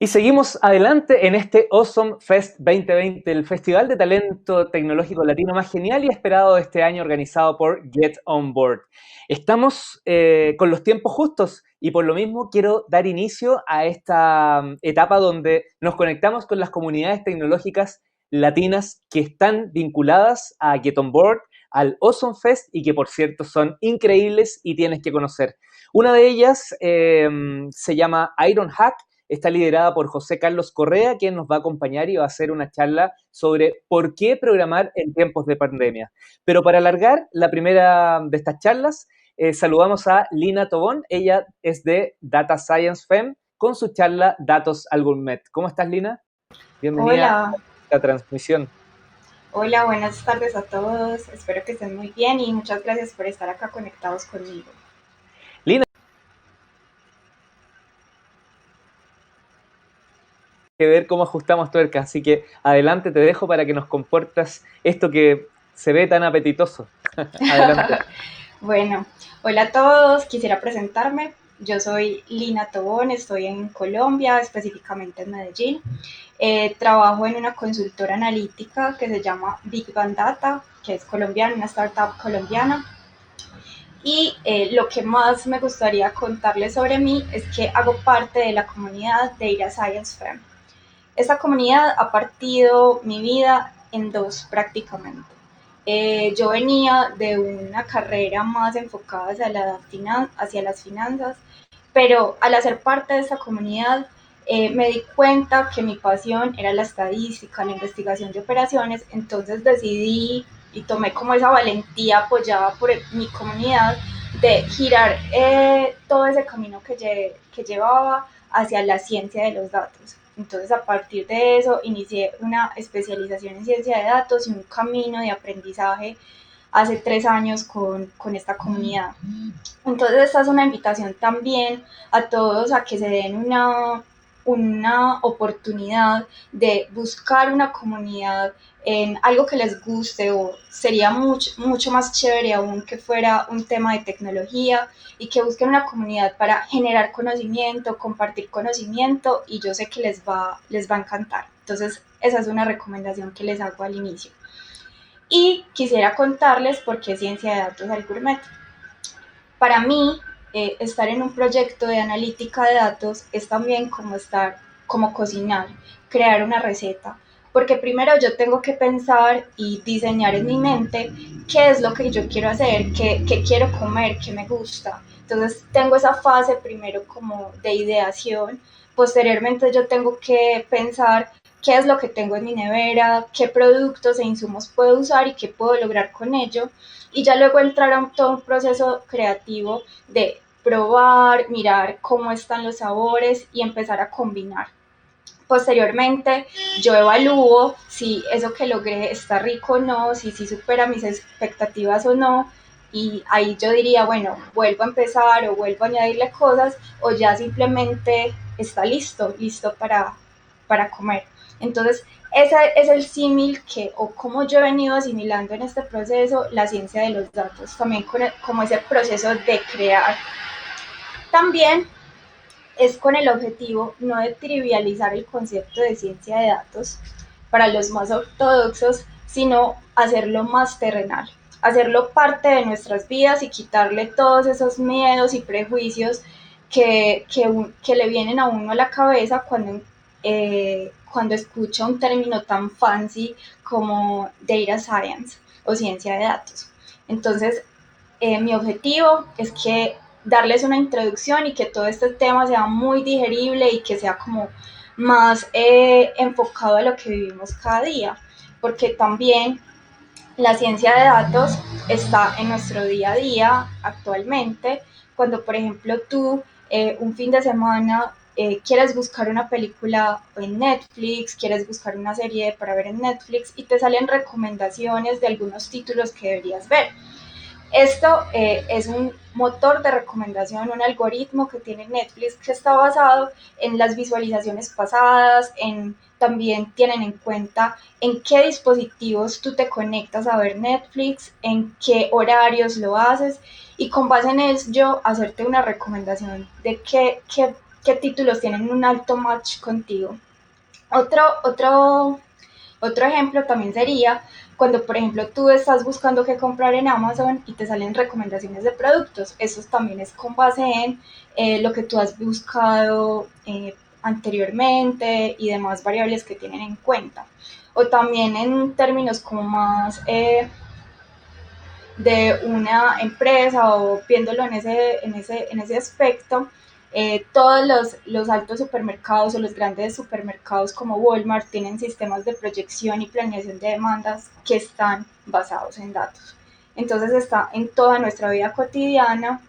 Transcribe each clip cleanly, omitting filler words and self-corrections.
Y seguimos adelante en este Awesome Fest 2020, el festival de talento tecnológico latino más genial y esperado de este año, organizado por Get On Board. Estamos con los tiempos justos y por lo mismo quiero dar inicio a esta etapa donde nos conectamos con las comunidades tecnológicas latinas que están vinculadas a Get On Board, al Awesome Fest y que por cierto son increíbles y tienes que conocer. Una de ellas se llama Iron Hack. Está liderada por José Carlos Correa, quien nos va a acompañar y va a hacer una charla sobre por qué programar en tiempos de pandemia. Pero para alargar la primera de estas charlas, saludamos a Lina Tobón. Ella es de Data Science FEM con su charla Datos al Gourmet. ¿Cómo estás, Lina? Bienvenida a Hola, esta transmisión. hola, buenas tardes a todos. Espero que estén muy bien y muchas gracias por estar acá conectados conmigo. Lina, que ver cómo ajustamos tuerca, así que adelante te dejo para que nos comportas esto que se ve tan apetitoso. Adelante. Bueno, hola a todos. Quisiera presentarme. Yo soy Lina Tobón, estoy en Colombia, específicamente en Medellín. Trabajo en una consultora analítica que se llama Big Bang Data, que es colombiana, una startup colombiana. Y lo que más me gustaría contarles sobre mí es que hago parte de la comunidad Data Science Firm. Esta comunidad ha partido mi vida en dos prácticamente. Yo venía de una carrera más enfocada hacia las finanzas, pero al hacer parte de esta comunidad me di cuenta que mi pasión era la estadística, la investigación de operaciones, entonces decidí y tomé como esa valentía apoyada por mi comunidad de girar todo ese camino que llevaba hacia la ciencia de los datos. Entonces, a partir de eso, inicié una especialización en ciencia de datos y un camino de aprendizaje hace 3 años con esta comunidad. Entonces, esta es una invitación también a todos a que se den una oportunidad de buscar una comunidad en algo que les guste o sería mucho más chévere aún que fuera un tema de tecnología y que busquen una comunidad para generar conocimiento, compartir conocimiento y yo sé que les va a encantar. Entonces, esa es una recomendación que les hago al inicio. Y quisiera contarles por qué ciencia de datos al gourmet. Para mí, estar en un proyecto de analítica de datos es también como cocinar, crear una receta, porque primero yo tengo que pensar y diseñar en mi mente qué es lo que yo quiero hacer, qué quiero comer, qué me gusta. Entonces tengo esa fase primero como de ideación, posteriormente yo tengo que pensar qué es lo que tengo en mi nevera, qué productos e insumos puedo usar y qué puedo lograr con ello y ya luego entrar a todo un proceso creativo de probar, mirar cómo están los sabores y empezar a combinar. Posteriormente, yo evalúo si eso que logré está rico o no, si supera mis expectativas o no, y ahí yo diría, bueno, vuelvo a empezar o vuelvo a añadirle cosas o ya simplemente está listo para comer. Entonces, ese es el símil que, o cómo yo he venido asimilando en este proceso la ciencia de los datos, también como ese proceso de crear. También es con el objetivo no de trivializar el concepto de ciencia de datos para los más ortodoxos, sino hacerlo más terrenal, hacerlo parte de nuestras vidas y quitarle todos esos miedos y prejuicios que le vienen a uno a la cabeza cuando escucha un término tan fancy como data science o ciencia de datos. Entonces, mi objetivo es que darles una introducción y que todo este tema sea muy digerible y que sea como más enfocado a lo que vivimos cada día, porque también la ciencia de datos está en nuestro día a día actualmente, cuando por ejemplo tú un fin de semana quieres buscar una película en Netflix, quieres buscar una serie para ver en Netflix y te salen recomendaciones de algunos títulos que deberías ver. Esto es un motor de recomendación, un algoritmo que tiene Netflix que está basado en las visualizaciones pasadas, también tienen en cuenta en qué dispositivos tú te conectas a ver Netflix, en qué horarios lo haces y con base en ello hacerte una recomendación de qué qué títulos tienen un alto match contigo. Otro ejemplo también sería cuando, por ejemplo, tú estás buscando qué comprar en Amazon y te salen recomendaciones de productos. Eso también es con base en lo que tú has buscado anteriormente y demás variables que tienen en cuenta. O también en términos como más de una empresa o viéndolo en ese aspecto, todos los altos supermercados o los grandes supermercados como Walmart tienen sistemas de proyección y planeación de demandas que están basados en datos. Entonces está en toda nuestra vida cotidiana,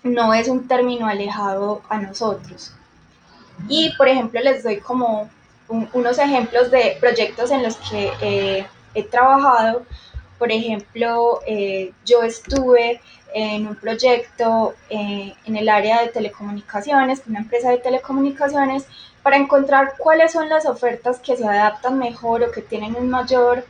no es un término alejado a nosotros. Y por ejemplo les doy como unos ejemplos de proyectos en los que he trabajado. Por ejemplo, yo estuve en un proyecto en el área de telecomunicaciones, con una empresa de telecomunicaciones, para encontrar cuáles son las ofertas que se adaptan mejor o que tienen un mayor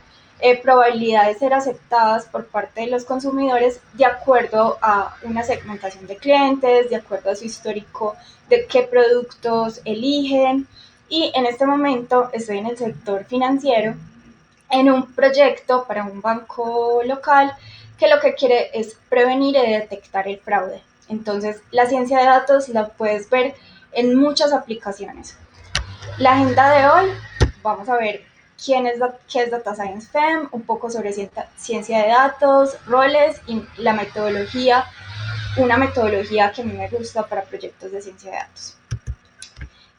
probabilidad de ser aceptadas por parte de los consumidores de acuerdo a una segmentación de clientes, de acuerdo a su histórico de qué productos eligen. Y en este momento estoy en el sector financiero en un proyecto para un banco local que lo que quiere es prevenir y detectar el fraude. Entonces, la ciencia de datos la puedes ver en muchas aplicaciones. La agenda de hoy, vamos a ver qué es Data Science FEM, un poco sobre ciencia de datos, roles y la metodología, una metodología que a mí me gusta para proyectos de ciencia de datos.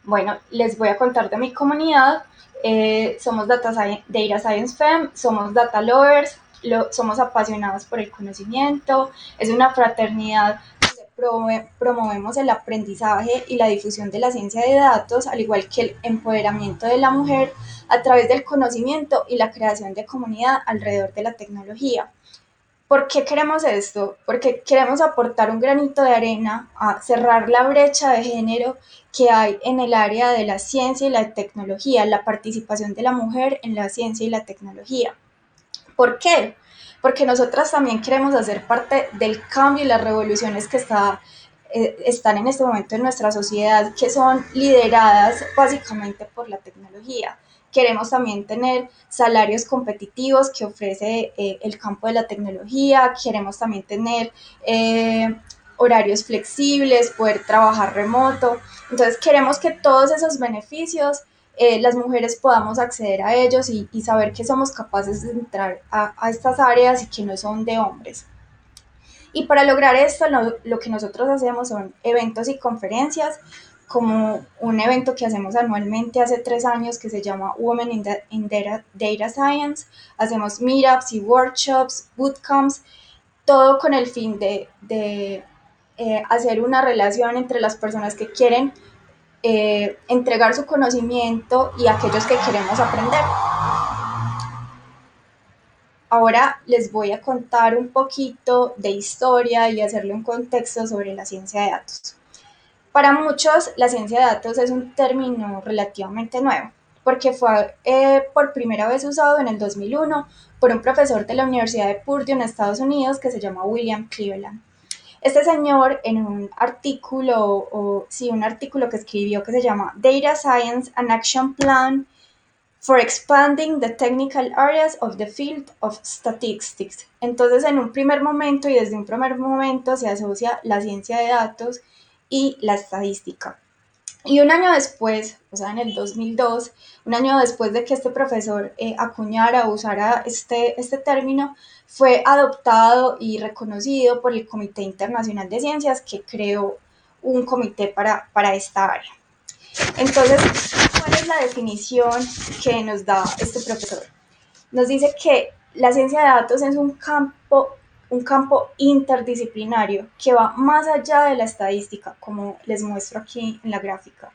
Bueno, les voy a contar de mi comunidad. Somos Data Science FEM, somos Data Lovers, somos apasionados por el conocimiento, es una fraternidad donde promovemos el aprendizaje y la difusión de la ciencia de datos, al igual que el empoderamiento de la mujer a través del conocimiento y la creación de comunidad alrededor de la tecnología. ¿Por qué queremos esto? Porque queremos aportar un granito de arena a cerrar la brecha de género que hay en el área de la ciencia y la tecnología, la participación de la mujer en la ciencia y la tecnología. ¿Por qué? Porque nosotras también queremos hacer parte del cambio y las revoluciones que están en este momento en nuestra sociedad, que son lideradas básicamente por la tecnología. Queremos también tener salarios competitivos que ofrece el campo de la tecnología, queremos también tener horarios flexibles, poder trabajar remoto. Entonces queremos que todos esos beneficios las mujeres podamos acceder a ellos y saber que somos capaces de entrar a estas áreas y que no son de hombres. Y para lograr esto, lo que nosotros hacemos son eventos y conferencias, como un evento que hacemos anualmente hace 3 años que se llama Women in Data Science. Hacemos meetups y workshops, bootcamps, todo con el fin de hacer una relación entre las personas que quieren entregar su conocimiento y aquellos que queremos aprender. Ahora les voy a contar un poquito de historia y hacerle un contexto sobre la ciencia de datos. Para muchos, la ciencia de datos es un término relativamente nuevo, porque fue por primera vez usado en el 2001 por un profesor de la Universidad de Purdue en Estados Unidos que se llama William Cleveland. Este señor en un artículo, un artículo que escribió que se llama Data Science and Action Plan for Expanding the Technical Areas of the Field of Statistics. Entonces, en un primer momento y desde un primer momento se asocia la ciencia de datos y la estadística. Y un año después, o sea, en el 2002, un año después de que este profesor acuñara o usara este término, fue adoptado y reconocido por el Comité Internacional de Ciencias, que creó un comité para esta área. Entonces, ¿cuál es la definición que nos da este profesor? Nos dice que la ciencia de datos es un campo interdisciplinario que va más allá de la estadística, como les muestro aquí en la gráfica.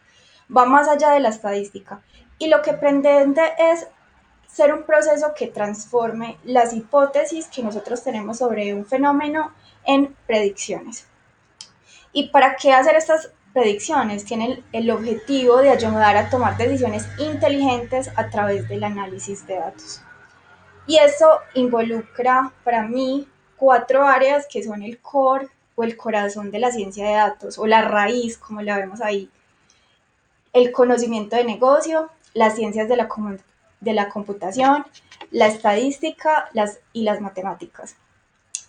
Va más allá de la estadística. Y lo que pretende es ser un proceso que transforme las hipótesis que nosotros tenemos sobre un fenómeno en predicciones. ¿Y para qué hacer estas predicciones? Tienen el objetivo de ayudar a tomar decisiones inteligentes a través del análisis de datos. Y eso involucra para mí 4 áreas que son el core o el corazón de la ciencia de datos o la raíz, como la vemos ahí. el conocimiento de negocio, las ciencias de la computación, la estadística y las matemáticas.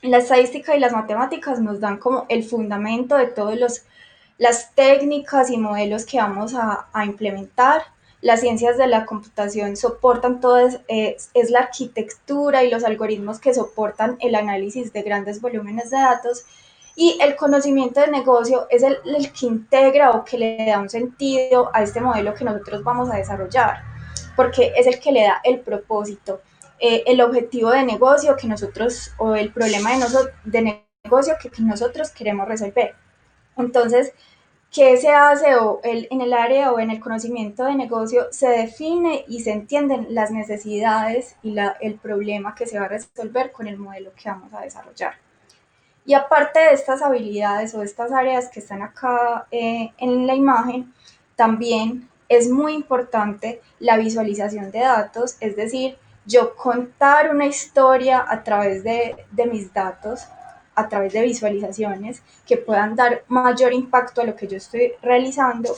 La estadística y las matemáticas nos dan como el fundamento de todas las técnicas y modelos que vamos a implementar. Las ciencias de la computación soportan todo, es la arquitectura y los algoritmos que soportan el análisis de grandes volúmenes de datos. Y el conocimiento de negocio es el que integra o que le da un sentido a este modelo que nosotros vamos a desarrollar, porque es el que le da el propósito, el objetivo de negocio que nosotros, o el problema de negocio que nosotros queremos resolver. Entonces, ¿qué se hace en el área o en el conocimiento de negocio? Se define y se entienden las necesidades y el problema que se va a resolver con el modelo que vamos a desarrollar. Y aparte de estas habilidades o estas áreas que están acá en la imagen, también es muy importante la visualización de datos, es decir, yo contar una historia a través de mis datos, a través de visualizaciones que puedan dar mayor impacto a lo que yo estoy realizando,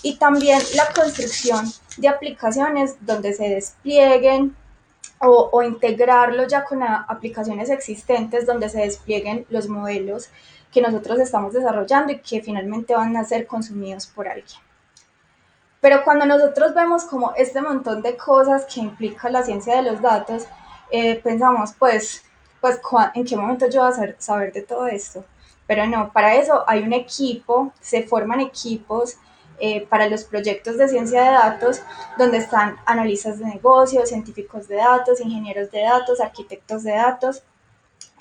y también la construcción de aplicaciones donde se desplieguen o integrarlo ya con aplicaciones existentes donde se desplieguen los modelos que nosotros estamos desarrollando y que finalmente van a ser consumidos por alguien. Pero cuando nosotros vemos como este montón de cosas que implica la ciencia de los datos, pensamos, pues, ¿en qué momento yo voy a saber de todo esto? Pero no, para eso hay un equipo, se forman equipos para los proyectos de ciencia de datos, donde están analistas de negocios, científicos de datos, ingenieros de datos, arquitectos de datos,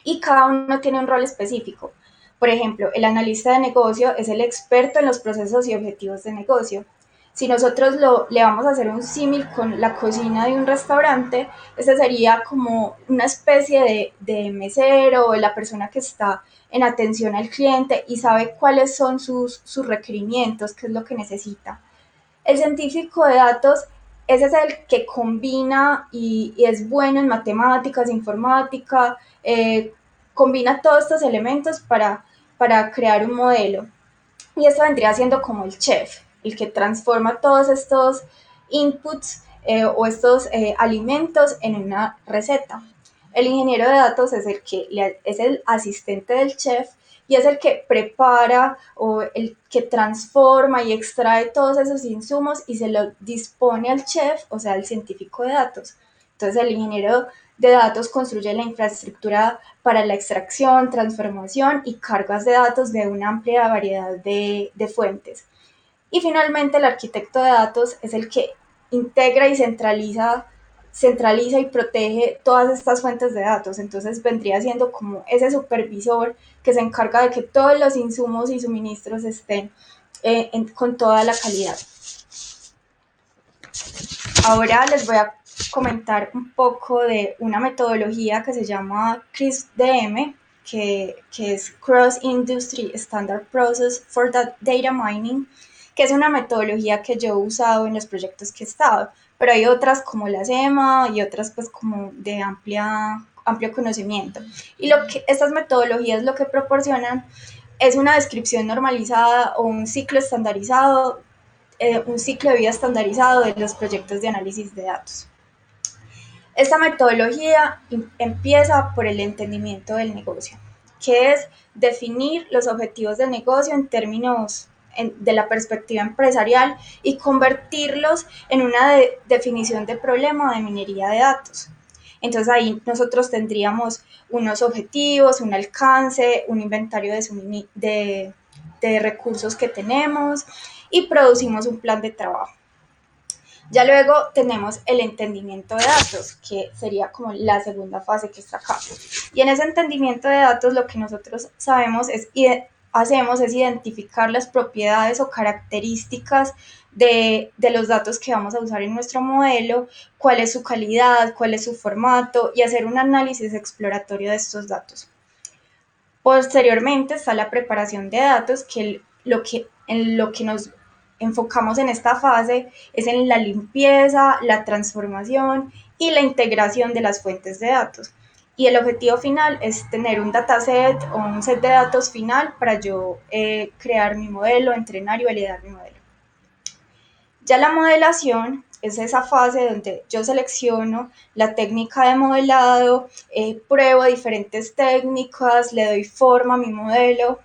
y cada uno tiene un rol específico. Por ejemplo, el analista de negocio es el experto en los procesos y objetivos de negocio. Si nosotros le vamos a hacer un símil con la cocina de un restaurante, ese sería como una especie de mesero o la persona que está en atención al cliente y sabe cuáles son sus requerimientos, qué es lo que necesita. El científico de datos, ese es el que combina y es bueno en matemáticas, informática, combina todos estos elementos para crear un modelo. Y esto vendría siendo como el chef, el que transforma todos estos inputs o estos alimentos en una receta. El ingeniero de datos es es el asistente del chef y es el que prepara o el que transforma y extrae todos esos insumos y se los dispone al chef, o sea, al científico de datos. Entonces el ingeniero de datos construye la infraestructura para la extracción, transformación y cargas de datos de una amplia variedad de fuentes. Y finalmente el arquitecto de datos es el que integra y centraliza y protege todas estas fuentes de datos. Entonces vendría siendo como ese supervisor que se encarga de que todos los insumos y suministros estén con toda la calidad. Ahora les voy a comentar un poco de una metodología que se llama CRISP-DM, que es Cross Industry Standard Process for Data Mining, que es una metodología que yo he usado en los proyectos que he estado, pero hay otras como la SEMA y otras pues como de amplio conocimiento. Y estas metodologías lo que proporcionan es una descripción normalizada o un ciclo estandarizado, un ciclo de vida estandarizado de los proyectos de análisis de datos. Esta metodología empieza por el entendimiento del negocio, que es definir los objetivos del negocio en términos de la perspectiva empresarial y convertirlos en una definición de problema de minería de datos. Entonces ahí nosotros tendríamos unos objetivos, un alcance, un inventario de recursos que tenemos y producimos un plan de trabajo. Ya luego tenemos el entendimiento de datos, que sería como la segunda fase que está acá. Y en ese entendimiento de datos lo que nosotros hacemos es identificar las propiedades o características de los datos que vamos a usar en nuestro modelo, cuál es su calidad, cuál es su formato y hacer un análisis exploratorio de estos datos. Posteriormente está la preparación de datos, en lo que nos enfocamos en esta fase es en la limpieza, la transformación y la integración de las fuentes de datos. Y el objetivo final es tener un dataset o un set de datos final para yo crear mi modelo, entrenar y validar mi modelo. Ya la modelación es esa fase donde yo selecciono la técnica de modelado, pruebo diferentes técnicas, le doy forma a mi modelo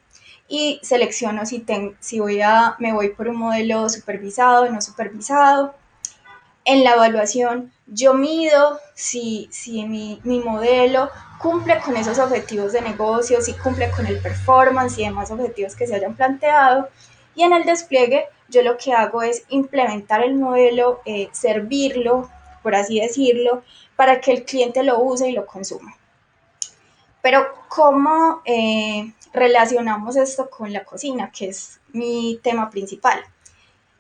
y selecciono si me voy por un modelo supervisado o no supervisado. En la evaluación yo mido si mi modelo cumple con esos objetivos de negocio, si cumple con el performance y demás objetivos que se hayan planteado. Y en el despliegue yo lo que hago es implementar el modelo, servirlo, por así decirlo, para que el cliente lo use y lo consuma. Pero ¿cómo relacionamos esto con la cocina, que es mi tema principal?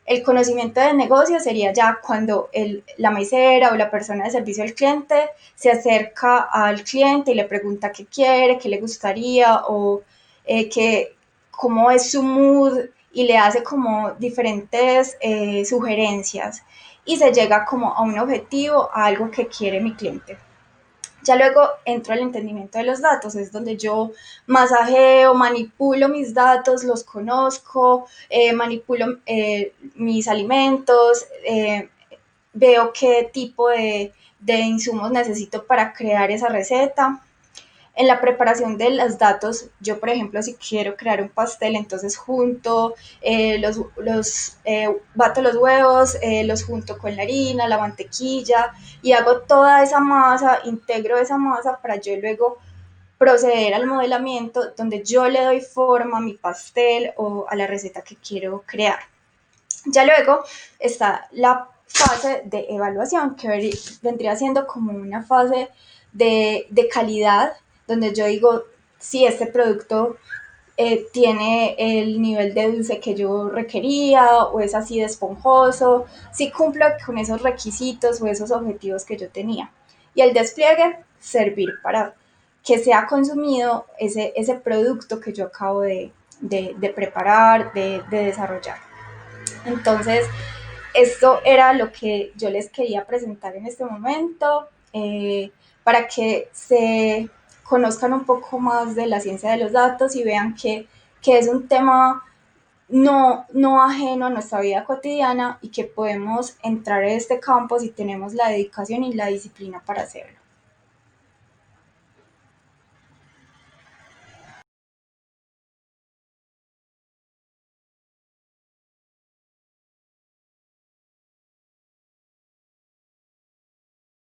El conocimiento del negocio sería ya cuando la mesera o la persona de servicio al cliente se acerca al cliente y le pregunta qué quiere, qué le gustaría o cómo es su mood y le hace como diferentes sugerencias y se llega como a un objetivo, a algo que quiere mi cliente. Ya luego entro al entendimiento de los datos, es donde yo masajeo, manipulo mis datos, los conozco, manipulo mis alimentos, veo qué tipo de insumos necesito para crear esa receta. En la preparación de los datos, yo por ejemplo si quiero crear un pastel, entonces bato los huevos, los junto con la harina, la mantequilla y hago toda esa masa, integro esa masa para yo luego proceder al modelamiento donde yo le doy forma a mi pastel o a la receta que quiero crear. Ya luego está la fase de evaluación, que vendría siendo como una fase de calidad, donde yo digo si este producto tiene el nivel de dulce que yo requería o es así de esponjoso, si cumple con esos requisitos o esos objetivos que yo tenía. Y el despliegue, servir para que sea consumido ese producto que yo acabo de preparar, de desarrollar. Entonces, esto era lo que yo les quería presentar en este momento, para que se conozcan un poco más de la ciencia de los datos y vean que es un tema no ajeno a nuestra vida cotidiana y que podemos entrar en este campo si tenemos la dedicación y la disciplina para hacerlo.